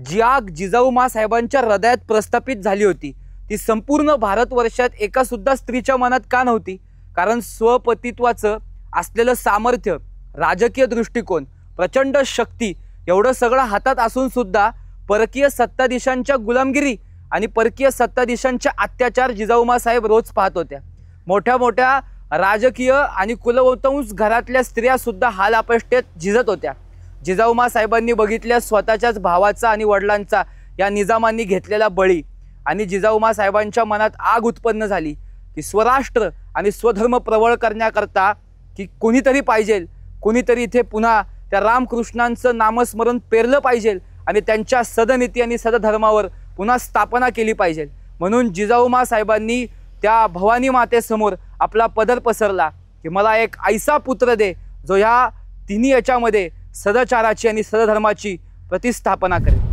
जी आग जिजाऊ साहेबांच्या हृदयात प्रस्थापित झाली होती ती संपूर्ण भारतवर्षात एका सुद्धा स्त्रीच्या मनात का नव्हती? कारण स्वपतित्वाचं असलेलं सामर्थ्य, राजकीय दृष्टिकोन, प्रचंड शक्ती एवढं सगळं हातात असून सुद्धा परकीय सत्ताधीशांच्या गुलामगिरी आणि परकीय सत्ताधीशांचे अत्याचार जिजाऊ साहेब रोज पाहत होत्या। मोठ्या मोठ्या राजकीय आणि कुलवंश घरातल्या स्त्रिया सुद्धा हाल अपेष्टेत झिजत होत्या। जिजाऊ साहेबांनी बघितल्या स्वतःच्याच भावाचा आणि वडिलांचा या निजामांनी घेतलेला बळी, आणि जिजाऊ साहेबांच्या मनात आग उत्पन्न झाली की स्वराष्ट्र आणि स्वधर्म प्रबळ करण्याकरता की कोणीतरी पाहिजे, कोणीतरी इथे पुन्हा त्या रामकृष्णांचं नामस्मरण पेरलं पाहिजे आणि त्यांच्या सदनीती आणि सदधर्मावर पुन्हा स्थापना केली पाहिजे। म्हणून जिजाऊ साहेबांनी त्या भवानी मातेसमोर आपला पदर पसरला की मला एक ऐसा पुत्र दे जो ह्या तिन्ही याच्यामध्ये सदाचाराची आणि सदधर्माची प्रतिस्थापना करेल।